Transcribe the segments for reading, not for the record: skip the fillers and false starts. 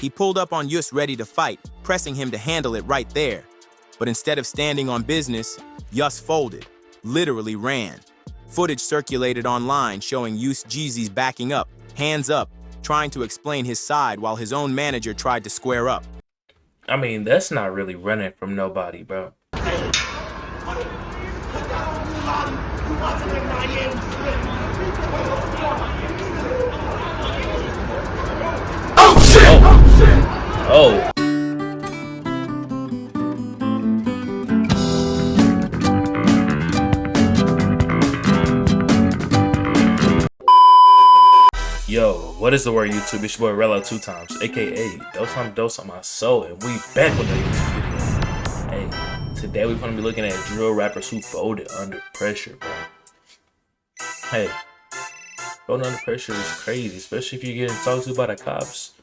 He pulled up on Yus ready to fight, pressing him to handle it right there. But instead of standing on business, Yus folded, literally ran. Footage circulated online showing Yus Jeezy's backing up, hands up, trying to explain his side while his own manager tried to square up. I mean, that's not really running from nobody, bro. Oh shit! Oh. Yo, what is the word, YouTube? It's your boy Rello 2 times, aka Dose on my soul, and we back with a YouTube video. Hey, today we're gonna be looking at drill rappers who folded under pressure, bro. Hey, folding under pressure is crazy, especially if you're getting talked to by the cops.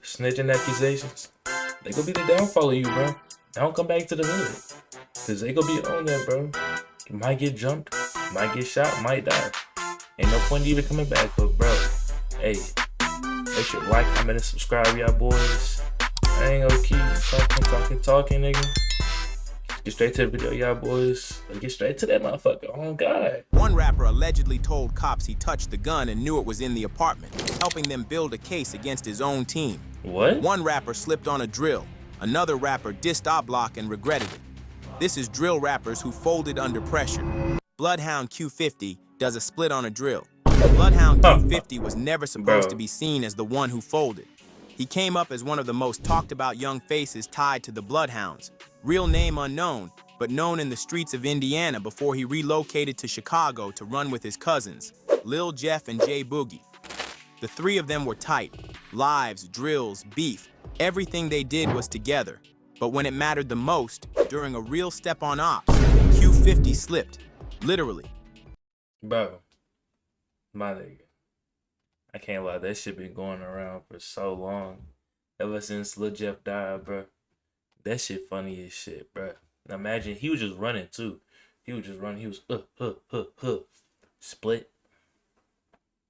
Snitching accusations. They gonna be the downfall of you, bro. Don't come back to the hood, cause they gonna be on that, bro. You might get jumped, might get shot, might die. Ain't no point even coming back, but bro, hey, make sure to like, comment, and subscribe, y'all boys. I ain't gonna keep talking, nigga. Get straight to the video, y'all boys. Let's get straight to that motherfucker. Oh God. One rapper allegedly told cops he touched the gun and knew it was in the apartment, helping them build a case against his own team. What? One rapper slipped on a drill. Another rapper dissed Block and regretted it. This is drill rappers who folded under pressure. Bloodhound Q50 does a split on a drill. Bloodhound Q50 was never supposed to be seen as the one who folded. He came up as one of the most talked about young faces tied to the Bloodhounds. Real name unknown, but known in the streets of Indiana before he relocated to Chicago to run with his cousins, Lil Jeff and J Boogie. The three of them were tight. Lives, drills, beef, everything they did was together. But when it mattered the most, during a real step on ops, Q50 slipped, literally. Bro, my nigga, I can't lie, that shit been going around for so long. Ever since Lil Jeff died, bro. That shit funny as shit, bro. Now imagine, he was just running too. He was just running, he was split.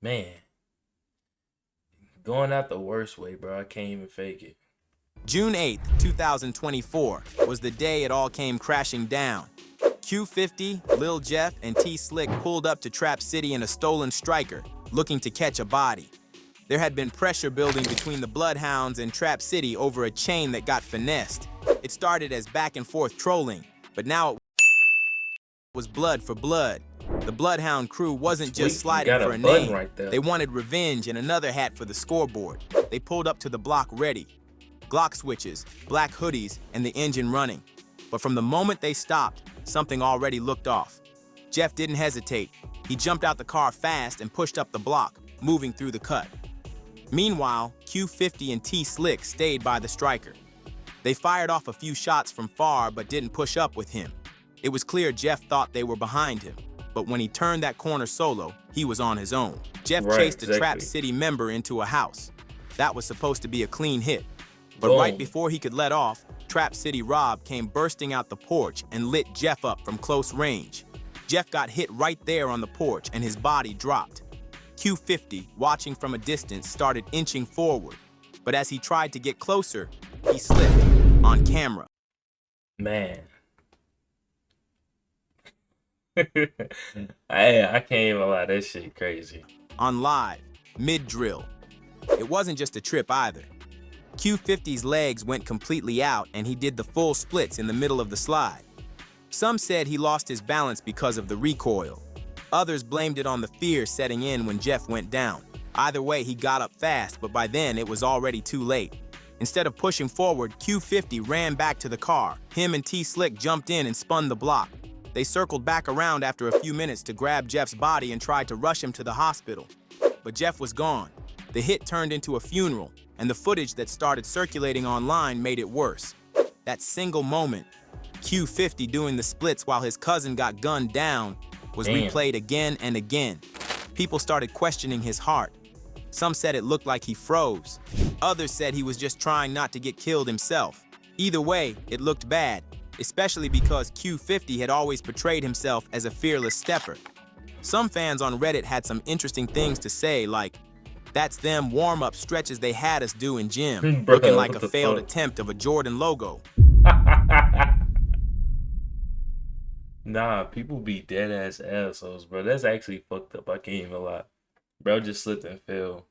Man. Going out the worst way, bro. I can't even fake it. June 8th, 2024 was the day it all came crashing down. Q50, Lil Jeff, and T-Slick pulled up to Trap City in a stolen striker, looking to catch a body. There had been pressure building between the Bloodhounds and Trap City over a chain that got finessed. It started as back and forth trolling, but now it was blood for blood. The Bloodhound crew wasn't just sliding for a name. Right there. They wanted revenge and another hat for the scoreboard. They pulled up to the block ready. Glock switches, black hoodies, and the engine running. But from the moment they stopped, something already looked off. Jeff didn't hesitate. He jumped out the car fast and pushed up the block, moving through the cut. Meanwhile, Q50 and T-Slick stayed by the striker. They fired off a few shots from far but didn't push up with him. It was clear Jeff thought they were behind him, but when he turned that corner solo, he was on his own. Jeff chased a Trap City member into a house. That was supposed to be a clean hit. But right before he could let off, Trap City Rob came bursting out the porch and lit Jeff up from close range. Jeff got hit right there on the porch and his body dropped. Q50, watching from a distance, started inching forward. But as he tried to get closer, he slipped on camera. Man. I can't even lie, that shit crazy. On live, mid-drill. It wasn't just a trip either. Q50's legs went completely out and he did the full splits in the middle of the slide. Some said he lost his balance because of the recoil. Others blamed it on the fear setting in when Jeff went down. Either way, he got up fast, but by then it was already too late. Instead of pushing forward, Q50 ran back to the car. Him and T-Slick jumped in and spun the block. They circled back around after a few minutes to grab Jeff's body and tried to rush him to the hospital. But Jeff was gone. The hit turned into a funeral, and the footage that started circulating online made it worse. That single moment, Q50 doing the splits while his cousin got gunned down, was replayed again and again. People started questioning his heart. Some said it looked like he froze. Others said he was just trying not to get killed himself. Either way, it looked bad, especially because Q50 had always portrayed himself as a fearless stepper. Some fans on Reddit had some interesting things to say, like, That's them warm-up stretches they had us do in gym, Bruh, looking like what a the failed fuck? attempt of a Jordan logo. Nah, people be dead ass assholes, bro. That's actually fucked up. I can't even lie. Bro just slipped and fell.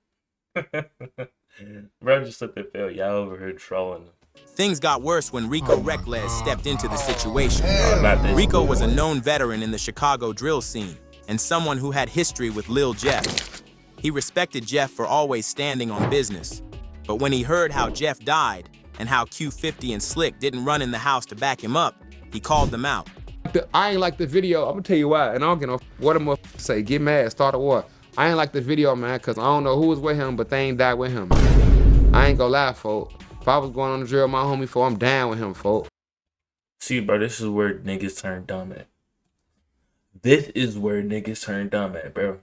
Bro just slipped and fell. Y'all over here trolling him. Things got worse when Rico Reckless stepped into the situation. Not this Rico dude, was a man. known veteran in the Chicago drill scene and someone who had history with Lil Jeff. He respected Jeff for always standing on business. But when he heard how Jeff died and how Q50 and Slick didn't run in the house to back him up, he called them out. I ain't like the video. I'm gonna tell you why, and I don't get no what I'm gonna say. Get mad, start a war. I ain't like the video, man, cause I don't know who was with him, but they ain't died with him. I ain't gonna lie, folk. If I was going on the drill, my homie, folk, I'm down with him, folk. See, bro, this is where niggas turn dumb at. This is where niggas turn dumb at, bro.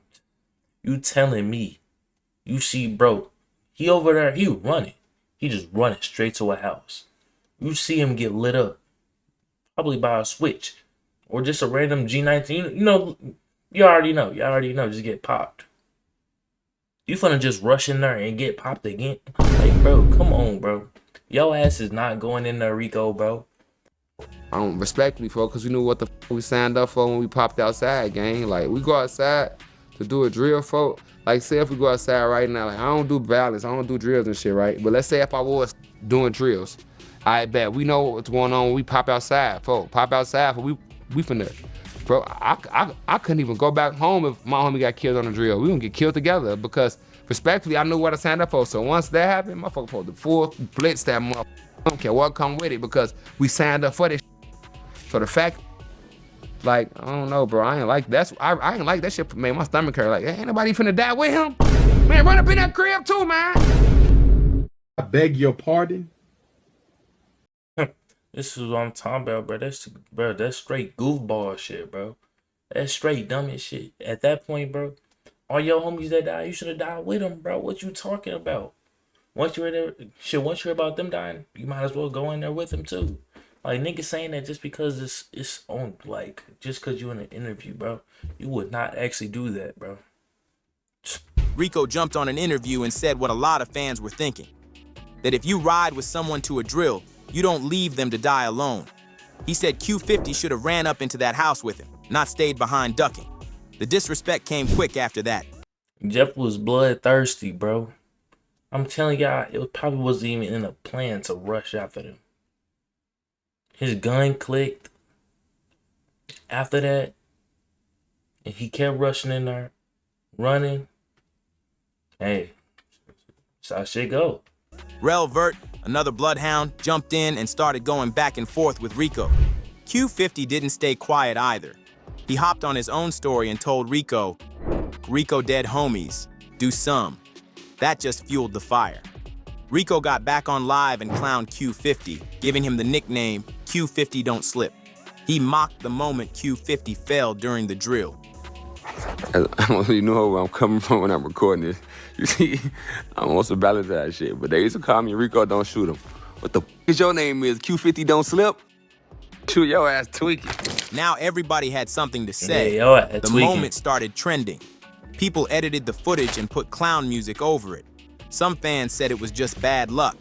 You telling me, you see, bro, he over there, he running. He just running straight to a house. You see him get lit up, probably by a switch, or just a random G19. You already know, just get popped. You finna just rush in there and get popped again? Like, bro, come on, bro. Your ass is not going in there, Rico, bro. I don't respectfully, folk, cause we knew what the we signed up for when we popped outside, gang. Like, we go outside to do a drill, folk. Like, say if we go outside right now, like, I don't do balance, I don't do drills and shit, right? But let's say if I was doing drills, I bet we know what's going on when we pop outside, folk. Pop outside, we finna, bro, I couldn't even go back home if my homie got killed on the drill. We gonna get killed together because, respectfully, I knew what I signed up for. So once that happened, motherfucker pulled the full blitz that motherfucker. I don't care what come with it because we signed up for this. So the fact, like, I don't know, bro. I ain't like that. I ain't like that shit. Made my stomach hurt. Like, ain't nobody finna die with him. Man, run up in that crib too, man. I beg your pardon. This is what I'm talking about, bro. That's straight goofball shit, bro. That's straight dumb as shit. At that point, bro, all your homies that died, you should have died with them, bro. What you talking about? Once you're there, once you're about them dying, you might as well go in there with them too. Like, niggas saying that just because it's on, like, just because you in an interview, bro. You would not actually do that, bro. Rico jumped on an interview and said what a lot of fans were thinking. That if you ride with someone to a drill, you don't leave them to die alone. He said Q50 should have ran up into that house with him, not stayed behind ducking. The disrespect came quick after that. Jeff was bloodthirsty, bro. I'm telling y'all, it probably wasn't even in a plan to rush after them. His gun clicked after that, and he kept rushing in there, running. Hey, that's how shit go. Rel Vert, another bloodhound, jumped in and started going back and forth with Rico. Q50 didn't stay quiet either. He hopped on his own story and told Rico dead homies, do some. That just fueled the fire. Rico got back on live and clowned Q50, giving him the nickname Q50 Don't Slip. He mocked the moment Q50 fell during the drill. I don't really know where I'm coming from when I'm recording this. You see, I'm on some balance that shit, but they used to call me Rico Don't Shoot Him. What the f is your name is? Q50 Don't Slip? Shoot your ass tweaking. Now everybody had something to say. Yeah, the moment started trending. People edited the footage and put clown music over it. Some fans said it was just bad luck.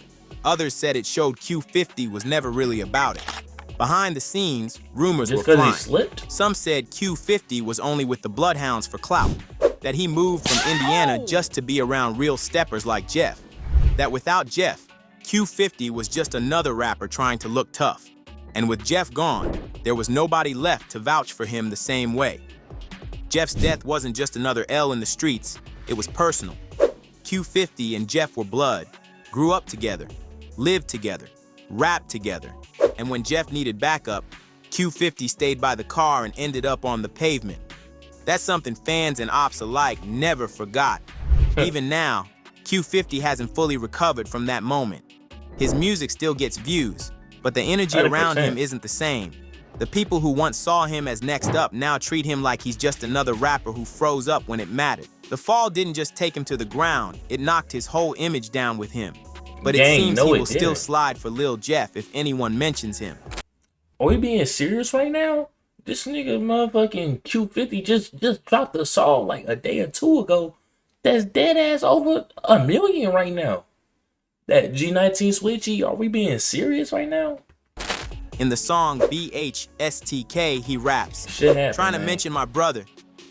Others said it showed Q50 was never really about it. Behind the scenes, rumors were flying. He slipped? Some said Q50 was only with the Bloodhounds for clout, that he moved from Indiana just to be around real steppers like Jeff, that without Jeff, Q50 was just another rapper trying to look tough. And with Jeff gone, there was nobody left to vouch for him the same way. Jeff's death wasn't just another L in the streets, it was personal. Q50 and Jeff were blood, grew up together, lived together, rapped together. And when Jeff needed backup, Q50 stayed by the car and ended up on the pavement. That's something fans and ops alike never forgot. Even now, Q50 hasn't fully recovered from that moment. His music still gets views, but the energy 100%. around him isn't the same. The people who once saw him as next up now treat him like he's just another rapper who froze up when it mattered. The fall didn't just take him to the ground, it knocked his whole image down with him. But it seems he will still slide for Lil Jeff if anyone mentions him. Are we being serious right now? This nigga motherfucking Q50 just dropped a song like a day or two ago. that's dead ass over 1 million right now. That G19 Switchy, are we being serious right now? In the song BHSTK, he raps, Shit happened, trying to man. mention my brother.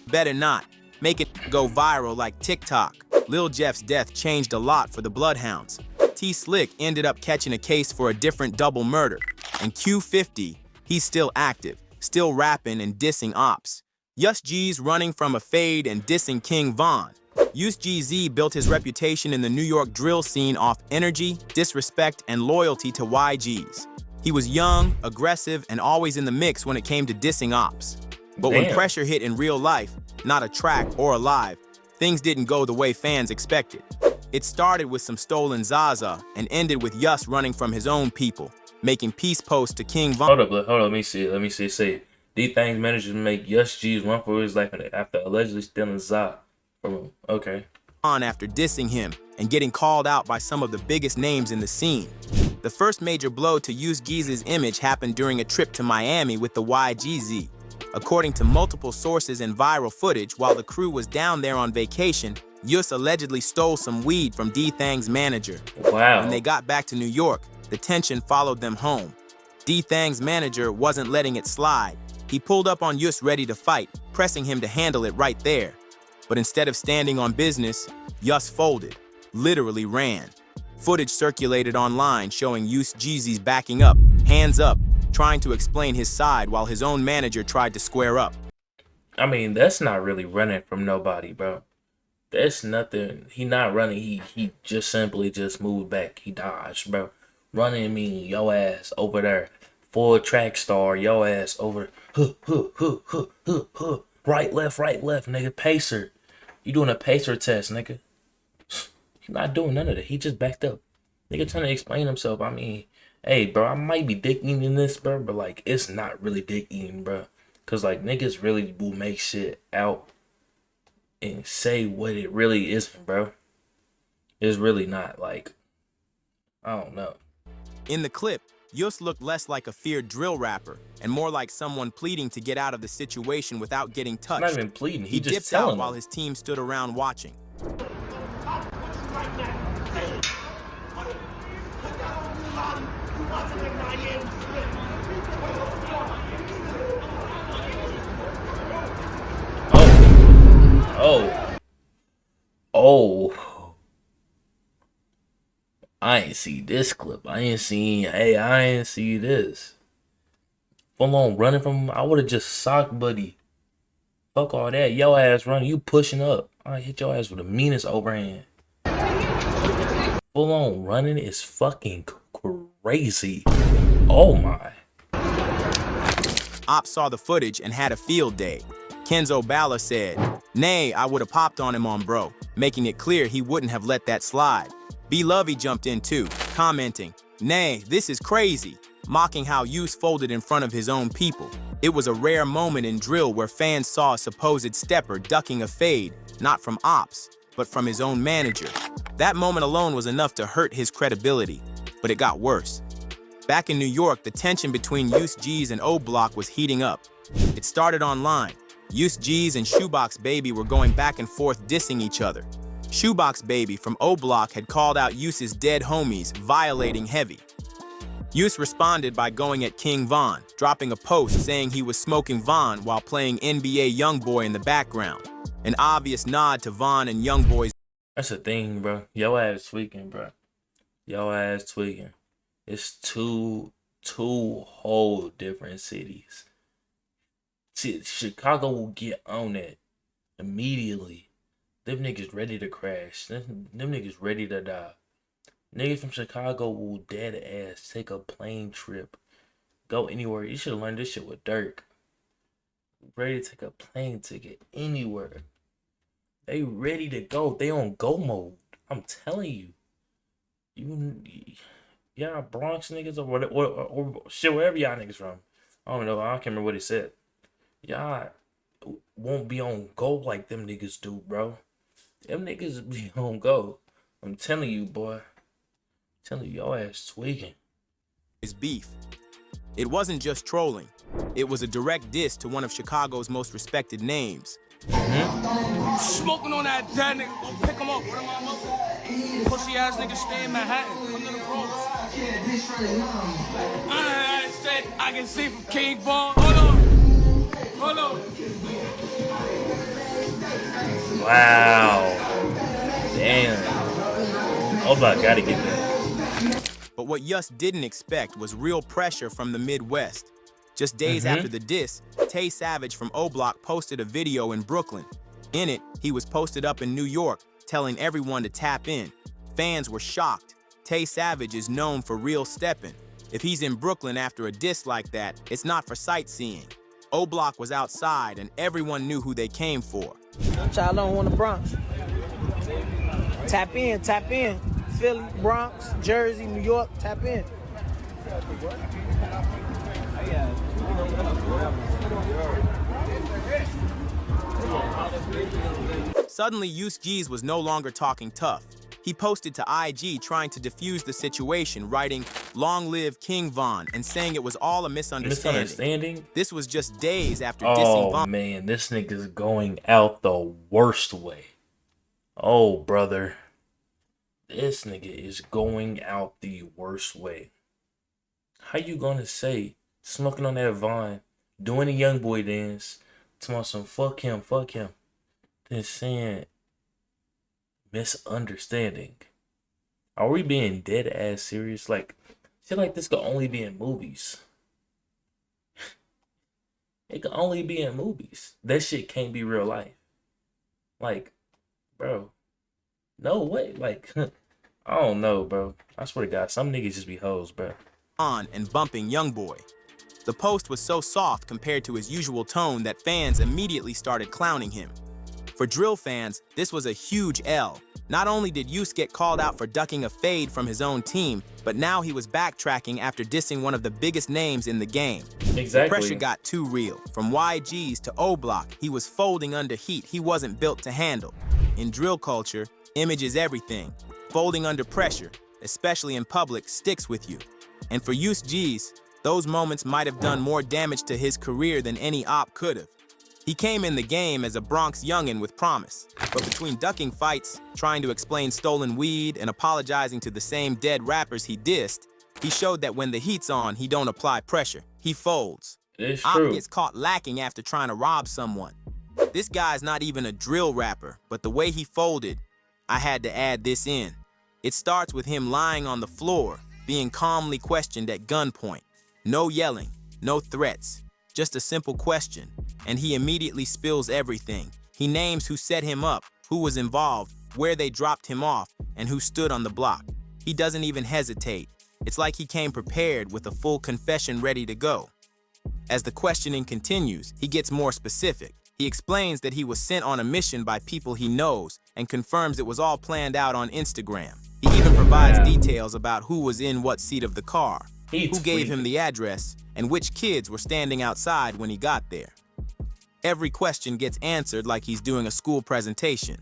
Better not. Make it go viral like TikTok. Lil Jeff's death changed a lot for the Bloodhounds. T Slick ended up catching a case for a different double murder. And Q50, he's still active, still rapping and dissing ops. Yus G's running from a fade and dissing King Von. Yus GZ built his reputation in the New York drill scene off energy, disrespect, and loyalty to YGs. He was young, aggressive, and always in the mix when it came to dissing ops. But when Damn. pressure hit in real life, not a track or a live, things didn't go the way fans expected. It started with some stolen Zaza and ended with Yus running from his own people, making peace posts to King Von. Hold up, let me see. Say, these things managed to make Yus G's run for his life after allegedly stealing Za from him. Okay. On after dissing him and getting called out by some of the biggest names in the scene. The first major blow to Yus G's image happened during a trip to Miami with the YGZ. According to multiple sources and viral footage, while the crew was down there on vacation, Yus allegedly stole some weed from D-Thang's manager. Wow. When they got back to New York, the tension followed them home. D-Thang's manager wasn't letting it slide. He pulled up on Yus ready to fight, pressing him to handle it right there. But instead of standing on business, Yus folded, literally ran. Footage circulated online showing Yus Jeezy's backing up, hands up, trying to explain his side while his own manager tried to square up. I mean, that's not really running from nobody, bro. That's nothing. He not running. He just simply just moved back. He dodged, bro. Running mean yo ass over there. Full track star, yo ass over. Right, left, nigga. Pacer. You doing a pacer test, nigga. He's not doing none of that. He just backed up. Nigga trying to explain himself. I mean, hey, bro, I might be dick eating in this, bro, but like, it's not really dick eating, bro. Cause like, niggas really will make shit out and say what it really isn't, bro. It's really not, like, I don't know. In the clip, Yus looked less like a feared drill rapper and more like someone pleading to get out of the situation without getting touched. Not even pleading. He just dipped telling out while them. his team stood around watching. Oh. I ain't see this clip. I ain't see this. Full on running from him. I would have just socked buddy. Fuck all that. Yo ass running. You pushing up. I hit your ass with the meanest overhand. Full on running is fucking crazy. Oh my. Ops saw the footage and had a field day. Kenzo Bala said, "Nay, I would have popped on him on bro," making it clear he wouldn't have let that slide. B-Lovey jumped in too, commenting, "Nay, this is crazy," mocking how Yus folded in front of his own people. It was a rare moment in drill where fans saw a supposed stepper ducking a fade, not from Ops, but from his own manager. That moment alone was enough to hurt his credibility, but it got worse. Back in New York, the tension between Yus G's and O Block was heating up. It started online. Yus G's and Shoebox Baby were going back and forth dissing each other. Shoebox Baby from O Block had called out Yus's dead homies, violating heavy. Yus responded by going at King Von, dropping a post saying he was smoking Von while playing NBA Youngboy in the background. An obvious nod to Von and Youngboy's. That's the thing, bro. Yo ass tweaking, bro. Yo ass tweaking. It's two whole different cities. See, Chicago will get on it immediately. Them niggas ready to crash. Them niggas ready to die. Niggas from Chicago will dead ass take a plane trip. Go anywhere. You should have learned this shit with Dirk. Ready to take a plane ticket anywhere. They ready to go. They on go mode. I'm telling you. Y'all Bronx niggas or shit, wherever y'all niggas from. I don't know. I can't remember what he said. Y'all won't be on go like them niggas do, bro. Them niggas be on go. I'm telling you, boy. I'm telling you, your ass tweaking. His beef. It wasn't just trolling. It was a direct diss to one of Chicago's most respected names, Smoking on that dead nigga. Go pick him up. Where the mama? Pussy ass nigga stay in Manhattan. Come to the Bronx. I said I can see from King Von. Hold on. Hold on. Wow. Damn. Oh my, gotta get that. But what Yus didn't expect was real pressure from the Midwest. Just days after the diss, Tay Savage from O Block posted a video in Brooklyn. In it, he was posted up in New York, telling everyone to tap in. Fans were shocked. Tay Savage is known for real stepping. If he's in Brooklyn after a diss like that, it's not for sightseeing. O Block was outside and everyone knew who they came for. Child on the Bronx. Tap in, tap in. Philly, Bronx, Jersey, New York, tap in. Suddenly, Yus G's was no longer talking tough. He posted to IG trying to defuse the situation, writing, "Long live King Von," and saying it was all a misunderstanding. This was just days after dissing Von. Oh man, this nigga's going out the worst way. Oh brother, this nigga is going out the worst way. How you gonna say smoking on that Vine, doing the young boy dance, telling some fuck him, then saying misunderstanding? Are we being dead ass serious? Like, shit like this could only be in movies. It could only be in movies. That shit can't be real life. Like, bro, no way. Like, I don't know, bro. I swear to God, some niggas just be hoes, bro. On and bumping Youngboy. The post was so soft compared to his usual tone that fans immediately started clowning him. For drill fans, this was a huge L. Not only did Yus get called out for ducking a fade from his own team, but now he was backtracking after dissing one of the biggest names in the game. Exactly. The pressure got too real. From YGs to O Block, he was folding under heat he wasn't built to handle. In drill culture, image is everything. Folding under pressure, especially in public, sticks with you. And for Yus G's, those moments might have done more damage to his career than any op could have. He came in the game as a Bronx youngin' with promise, but between ducking fights, trying to explain stolen weed, and apologizing to the same dead rappers he dissed, he showed that when the heat's on, he don't apply pressure. He folds. It's Op true. gets caught lacking after trying to rob someone. This guy's not even a drill rapper, but the way he folded, I had to add this in. It starts with him lying on the floor, being calmly questioned at gunpoint. No yelling, no threats, just a simple question. And he immediately spills everything. He names who set him up, who was involved, where they dropped him off, and who stood on the block. He doesn't even hesitate. It's like he came prepared with a full confession ready to go. As the questioning continues, he gets more specific. He explains that he was sent on a mission by people he knows and confirms it was all planned out on Instagram. He even provides details about who was in what seat of the car, who gave him the address, and which kids were standing outside when he got there. Every question gets answered like he's doing a school presentation.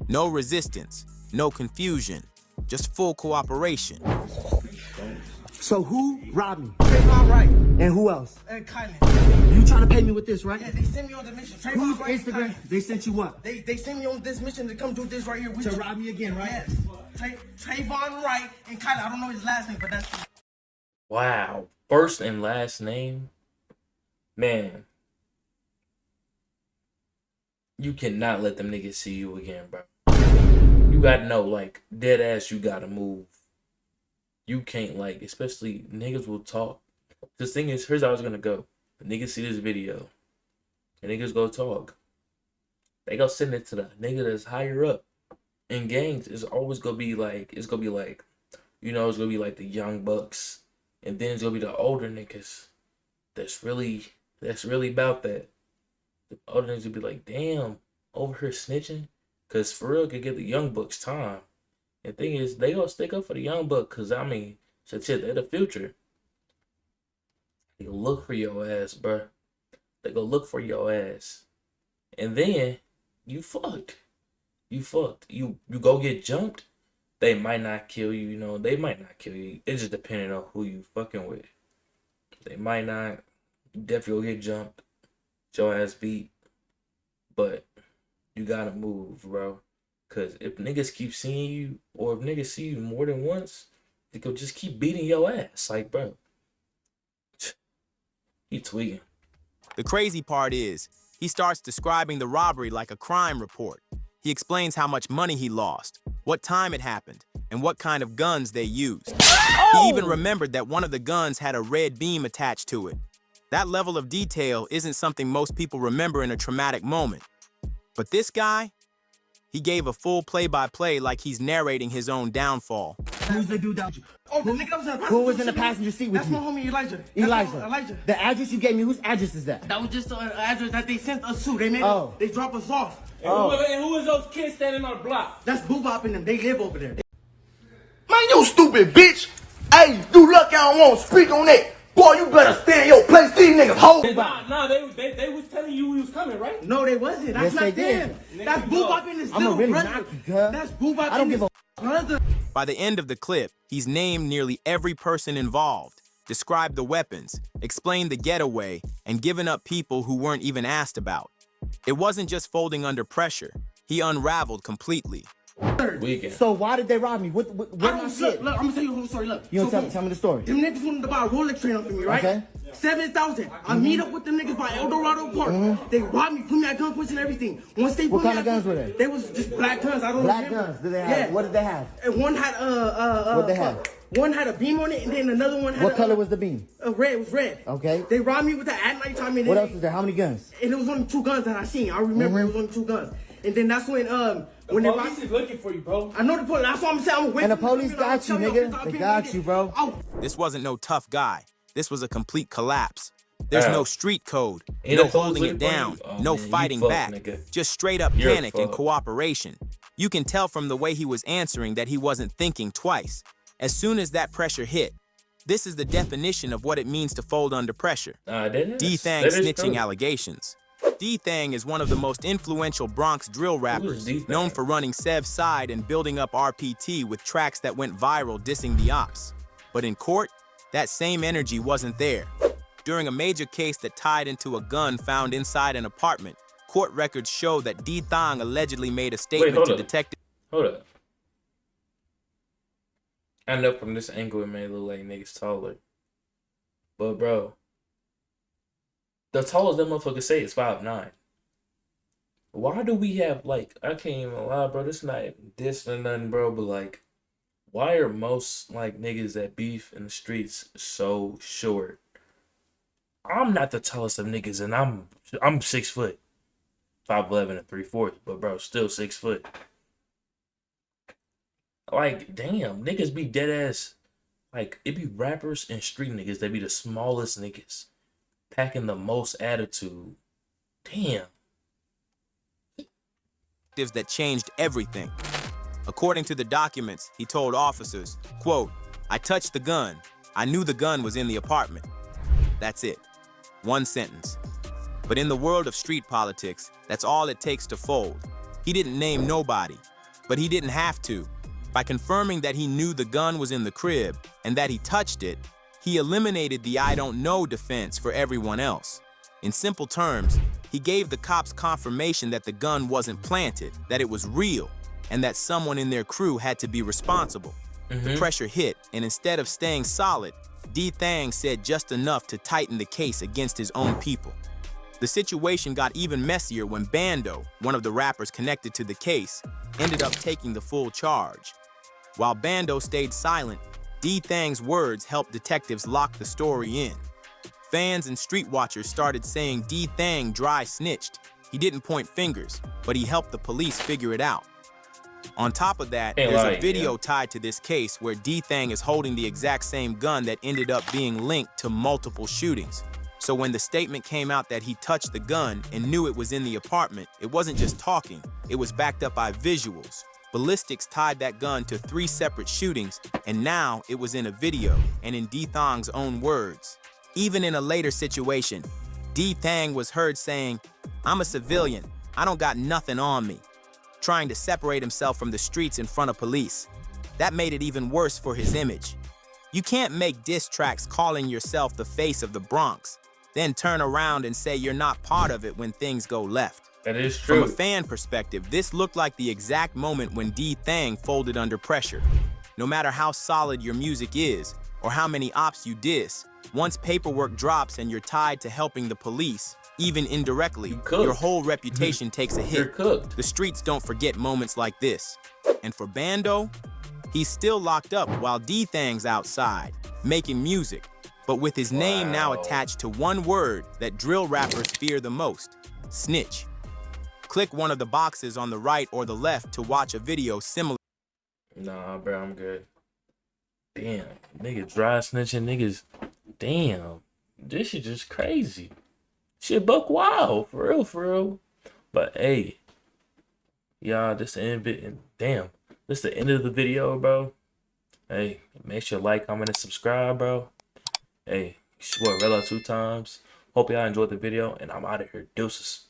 No resistance, no confusion, just full cooperation. So who robbed me? Trayvon Wright And who else? and Kylan. You trying to pay me with this, right? Yeah, they sent me on the mission. Whose Trayvon Wright and Instagram? Kylan. They sent you what? They sent me on this mission to come do this right here. To rob me again, right? Yes. Trayvon Wright and Kylan. I don't know his last name, but that's... Wow. First and last name? Man. You cannot let them niggas see you again, bro. You gotta know, like, dead ass, you gotta move. You can't, like, especially niggas will talk. This thing is, here's how it's gonna go. The niggas see this video. The niggas go talk. They go send it to the nigga that's higher up. In gangs, it's always gonna be like, you know, it's gonna be like the young bucks. And then it's gonna be the older niggas that's really about that. The older niggas will be like, damn, over here snitching? Because for real, could give the young bucks time. And the thing is, they gonna stick up for the young buck because, I mean, shit, they're the future. They gonna look for your ass, bruh. They gonna look for your ass. And then, you fucked. You fucked. You go get jumped, they might not kill you, you know. They might not kill you. It's just depending on who you fucking with. They might not. You definitely go get jumped. Your ass beat. But you gotta move, bro. Cause if niggas keep seeing you, or if niggas see you more than once, they could just keep beating your ass. Like, bro, he tweaking. The crazy part is, he starts describing the robbery like a crime report. He explains how much money he lost, what time it happened, and what kind of guns they used. He even remembered that one of the guns had a red beam attached to it. That level of detail isn't something most people remember in a traumatic moment. But this guy, he gave a full play-by-play like he's narrating his own downfall. Who's the dude that? Oh, the nigga was in the Who was in the passenger seat with That's you? my homie Elijah. Elijah. The address you gave me, whose address is that? That was just an address that they sent us to. They made Oh. they dropped us off. And who is those kids standing on the block? That's Boobop and them. They live over there. Man, you stupid bitch. Hey, you lucky I don't want to speak on that. Boy, you better stay in your place. These niggas hold. Nah, they was telling you we was coming, right? No, they wasn't. That's Yes, not they them. did. That's Boobop and his I'ma little really brother. knock you, cuz. That's Boobop I don't and give his a brother. By the end of the clip, he's named nearly every person involved, described the weapons, explained the getaway, and given up people who weren't even asked about. It wasn't just folding under pressure. He unraveled completely. Weekend. So why did they rob me? What my Look, shit? I'm gonna tell you the whole story. Look. You don't So, tell me the story. them niggas wanted to buy a Rolex train off of me, right? Okay. 7,000. I meet up with them niggas by El Dorado Park. They robbed me, put me at gunpoint and everything. Once they What put me kind of at guns were they? They was just black guns. I don't Black remember. guns. Did they have? Yeah. What did they have? And one had What they have? One had a beam on it, and then another one had What color was the beam? red. It was red. Okay. They robbed me with that at nighttime. And What then- else is there? How many guns? And it was only 2 guns that I seen. I remember it was only 2 guns. And then that's when they Police robbed. is looking for you, bro. I know the police. That's what I'm saying. I'm waiting. And the police got you, nigga. They got you, bro. Oh, This wasn't no tough guy. This was a complete collapse. There's Ow. no street code, Ain't no the police holding it looking for down, you? Oh, no man, you fighting fucked, back, nigga. just straight up You're panic and fucked. cooperation. You can tell from the way he was answering that he wasn't thinking twice. As soon as that pressure hit, this is the definition of what it means to fold under pressure. D-Thang snitching allegations. D-Thang is one of the most influential Bronx drill rappers, D-Thang? known for running SUBSRIBE and building up RPT with tracks that went viral dissing the ops. But in court, that same energy wasn't there. During a major case that tied into a gun found inside an apartment, court records show that D-Thang allegedly made a statement hold to up. detectives. Hold up. I know from this angle it may look like niggas taller. But bro, the tallest that motherfucker say is 5'9". Why do we have like, I can't even lie, bro, this not this or nothing, bro, but like, why are most like niggas that beef in the streets so short? I'm not the tallest of niggas, and I'm 6 foot, 5'11" and 340, but bro, still 6 foot. Like, damn, niggas be dead ass. Like, it be rappers and street niggas that be the smallest niggas, packing the most attitude. Damn. That changed everything. According to the documents, he told officers, quote, "I touched the gun. I knew the gun was in the apartment." That's it. One sentence. But in the world of street politics, that's all it takes to fold. He didn't name nobody, but he didn't have to. By confirming that he knew the gun was in the crib and that he touched it, he eliminated the "I don't know" defense for everyone else. In simple terms, he gave the cops confirmation that the gun wasn't planted, that it was real, and that someone in their crew had to be responsible. The pressure hit, and instead of staying solid, D-Thang said just enough to tighten the case against his own people. The situation got even messier when Bando, one of the rappers connected to the case, ended up taking the full charge. While Bando stayed silent, D-Thang's words helped detectives lock the story in. Fans and street watchers started saying D-Thang dry snitched. He didn't point fingers, but he helped the police figure it out. On top of that, Ain't there's lying, a video yeah. tied to this case where D-Thang is holding the exact same gun that ended up being linked to multiple shootings. So when the statement came out that he touched the gun and knew it was in the apartment, it wasn't just talking, it was backed up by visuals. Ballistics tied that gun to 3 separate shootings, and now it was in a video and in D-Thang's own words. Even in a later situation, D-Thang was heard saying, "I'm a civilian, I don't got nothing on me," trying to separate himself from the streets in front of police. That made it even worse for his image. You can't make diss tracks calling yourself the face of the Bronx, then turn around and say you're not part of it when things go left. That is From a true. fan perspective, this looked like the exact moment when D-Thang folded under pressure. No matter how solid your music is, or how many ops you diss, once paperwork drops and you're tied to helping the police, even indirectly, your whole reputation takes a You're hit. cooked. The streets don't forget moments like this. And for Bando, he's still locked up while D-Thang's outside, making music, but with his name now attached to one word that drill rappers fear the most: snitch. Click one of the boxes on the right or the left to watch a video similar. Nah, bro, I'm good. Damn, niggas dry snitching niggas. Damn, this shit just crazy. Shit buck wild, for real, for real. But hey, y'all, this the end bit. Damn, this the end of the video, bro. Hey, make sure to like, comment, and subscribe, bro. Hey, support Rella 2 times. Hope y'all enjoyed the video, and I'm out of here. Deuces.